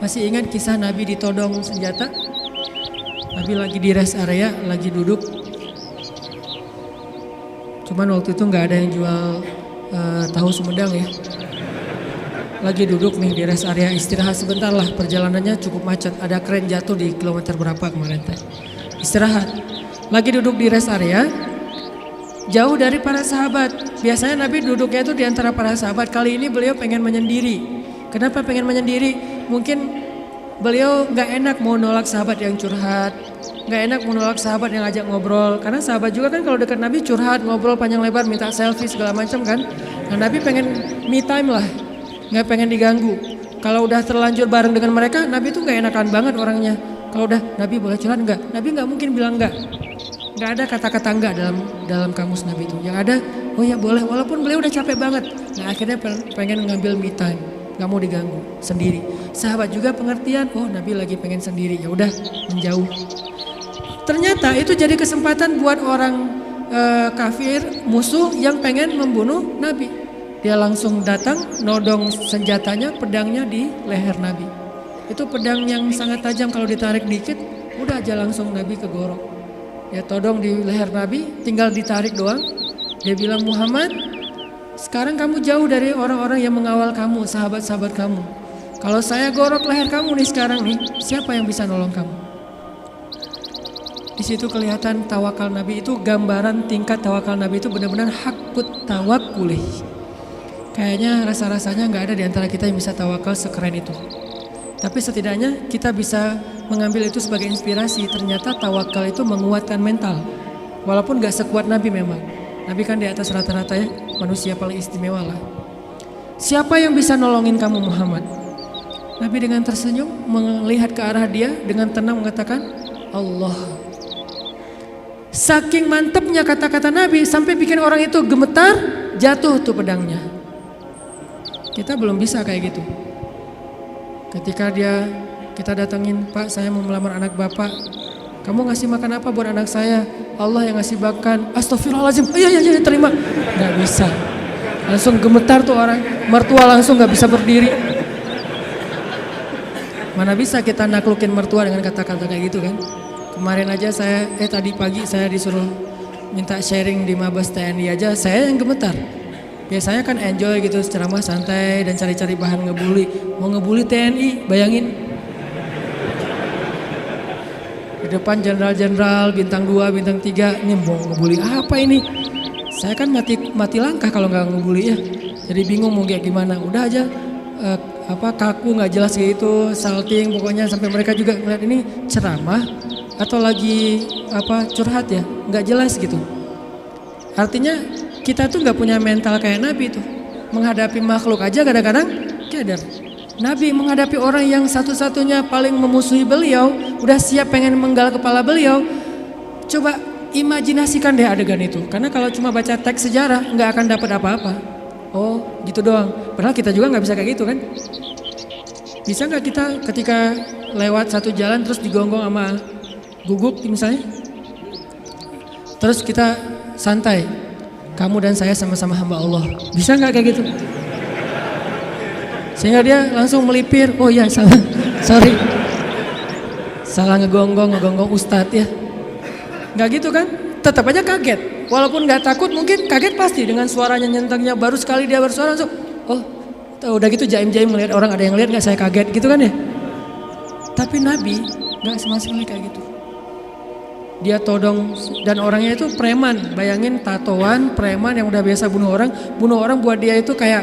Masih ingat kisah Nabi ditodong senjata? Nabi lagi di rest area, lagi duduk. Cuman waktu itu nggak ada yang jual tahu Sumedang ya. Lagi duduk nih di rest area, istirahat sebentar lah, perjalanannya cukup macet. Ada kren jatuh di kilometer berapa kemarin teh. Istirahat. Lagi duduk di rest area, jauh dari para sahabat. Biasanya Nabi duduknya itu di antara para sahabat. Kali ini beliau pengen menyendiri. Kenapa pengen menyendiri? Mungkin beliau nggak enak mau nolak sahabat yang curhat, nggak enak mau nolak sahabat yang ajak ngobrol. Karena sahabat juga kan kalau dekat Nabi curhat, ngobrol panjang lebar, minta selfie segala macam kan. Nah Nabi pengen me time lah, nggak pengen diganggu. Kalau udah terlanjur bareng dengan mereka, Nabi tuh nggak enakan banget orangnya. Kalau udah Nabi boleh curhat nggak? Nabi nggak mungkin bilang nggak. Nggak ada kata-kata enggak dalam kamus Nabi itu. Yang ada, oh ya boleh, walaupun beliau udah capek banget. Nah akhirnya pengen ngambil me time, nggak mau diganggu, sendiri. Sahabat juga pengertian, oh Nabi lagi pengen sendiri, ya udah menjauh. Ternyata itu jadi kesempatan buat orang kafir, musuh yang pengen membunuh Nabi. Dia langsung datang, nodong senjatanya, pedangnya di leher Nabi. Itu pedang yang sangat tajam, kalau ditarik dikit, udah aja langsung Nabi kegorok. Ya todong di leher Nabi, tinggal ditarik doang. Dia bilang, Muhammad, sekarang kamu jauh dari orang-orang yang mengawal kamu, sahabat-sahabat kamu. Kalau saya gorok leher kamu nih sekarang nih, siapa yang bisa nolong kamu? Di situ kelihatan tawakal Nabi itu, gambaran tingkat tawakal Nabi itu benar-benar hakut tawakulih. Kayaknya rasa-rasanya nggak ada di antara kita yang bisa tawakal sekeren itu. Tapi setidaknya kita bisa mengambil itu sebagai inspirasi. Ternyata tawakal itu menguatkan mental. Walaupun gak sekuat Nabi memang. Nabi kan di atas rata-rata ya, manusia paling istimewa lah. Siapa yang bisa nolongin kamu Muhammad? Nabi dengan tersenyum melihat ke arah dia dengan tenang mengatakan Allah. Saking mantepnya kata-kata Nabi sampai bikin orang itu gemetar, jatuh tuh pedangnya. Kita belum bisa kayak gitu. Ketika kita datengin, Pak saya mau melamar anak Bapak. Kamu ngasih makan apa buat anak saya? Allah yang ngasih makan. Astagfirullahaladzim. Iya terima. Gak bisa. Langsung gemetar tuh orang. Mertua langsung gak bisa berdiri. Mana bisa kita naklukin mertua dengan kata-kata kayak gitu kan. Kemarin aja tadi pagi saya disuruh minta sharing di Mabes TNI aja. Saya yang gemetar. Biasanya kan enjoy gitu, ceramah santai dan cari-cari bahan ngebully. Mau ngebully TNI, bayangin. Di depan jenderal-jenderal, bintang 2, bintang 3, ini mau ngebully apa ini? Saya kan mati langkah kalau nggak ngebully ya. Jadi bingung mau kayak gimana. Udah aja kaku nggak jelas kayak itu, salting pokoknya sampai mereka juga ngeliat ini ceramah atau lagi curhat ya, nggak jelas gitu. Artinya kita tuh nggak punya mental kayak Nabi tuh. Menghadapi makhluk aja kadang-kadang keder. Nabi menghadapi orang yang satu-satunya paling memusuhi beliau, udah siap pengen menggal kepala beliau. Coba imajinasikan deh adegan itu. Karena kalau cuma baca teks sejarah nggak akan dapat apa-apa. Oh gitu doang. Padahal kita juga nggak bisa kayak gitu kan. Bisa nggak kita ketika lewat satu jalan terus digonggong sama gugup misalnya. Terus kita santai. Kamu dan saya sama-sama hamba Allah. Bisa nggak kayak gitu? Sehingga dia langsung melipir. Oh iya salah, sorry. Salah ngegonggong ustadz ya. Nggak gitu kan? Tetap aja kaget. Walaupun nggak takut mungkin kaget pasti dengan suaranya nyentangnya. Baru sekali dia bersuara langsung. Oh udah gitu jaim-jaim melihat orang ada yang lihat nggak saya kaget gitu kan ya. Tapi Nabi nggak sama sekali kayak gitu. Dia todong dan orangnya itu preman. Bayangin tatoan preman yang udah biasa bunuh orang buat dia itu kayak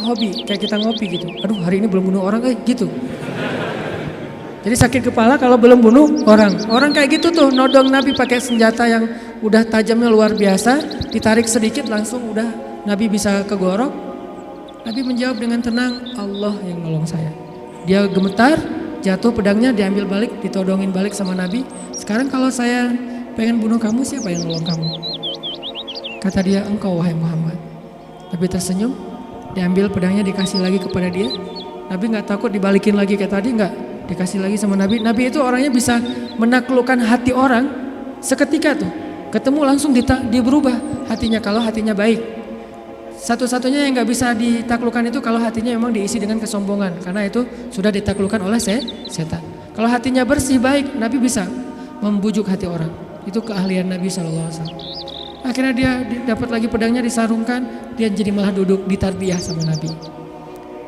hobi, kayak kita ngopi gitu. Aduh hari ini belum bunuh orang gitu. Jadi sakit kepala kalau belum bunuh orang. Orang kayak gitu tuh nodong Nabi pakai senjata yang udah tajamnya luar biasa, ditarik sedikit langsung udah Nabi bisa kegorok. Nabi menjawab dengan tenang, Allah yang nolong saya. Dia gemetar, jatuh pedangnya diambil balik, ditodongin balik sama Nabi. Sekarang kalau saya pengen bunuh kamu, siapa yang nolong kamu? Kata dia, engkau wahai Muhammad. Nabi tersenyum, diambil pedangnya dikasih lagi kepada dia. Nabi gak takut dibalikin lagi kayak tadi, gak. Dikasih lagi sama Nabi. Nabi itu orangnya bisa menaklukkan hati orang seketika tuh. Ketemu langsung dia berubah hatinya kalau hatinya baik. Satu-satunya yang nggak bisa ditaklukkan itu kalau hatinya memang diisi dengan kesombongan, karena itu sudah ditaklukkan oleh setan. Kalau hatinya bersih baik, Nabi bisa membujuk hati orang. Itu keahlian Nabi SAW. Akhirnya dia dapat lagi pedangnya disarungkan, dia jadi malah duduk ditarbiyah sama Nabi.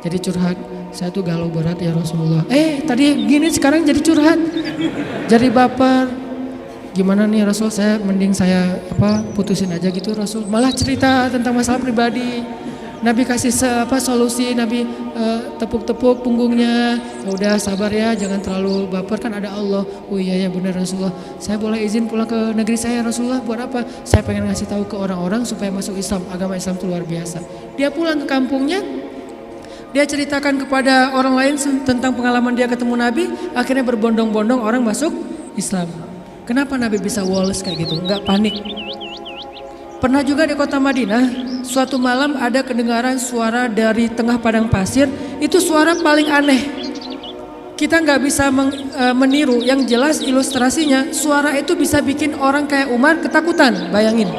Jadi curhat, saya tuh galau berat ya Rasulullah. Tadi gini sekarang jadi curhat, jadi baper. Gimana nih Rasul, mending saya putusin aja gitu Rasul. Malah cerita tentang masalah pribadi. Nabi kasih solusi, Nabi tepuk-tepuk punggungnya. Ya udah sabar ya, jangan terlalu baper, kan ada Allah. Oh iya ya benar Rasulullah. Saya boleh izin pulang ke negeri saya Rasulullah, buat apa? Saya pengen ngasih tahu ke orang-orang supaya masuk Islam. Agama Islam itu luar biasa. Dia pulang ke kampungnya, dia ceritakan kepada orang lain tentang pengalaman dia ketemu Nabi. Akhirnya berbondong-bondong orang masuk Islam. Kenapa Nabi bisa woles kayak gitu? Enggak panik. Pernah juga di kota Madinah, suatu malam ada kedengaran suara dari tengah padang pasir. Itu suara paling aneh. Kita nggak bisa meniru. Yang jelas ilustrasinya, suara itu bisa bikin orang kayak Umar ketakutan. Bayangin.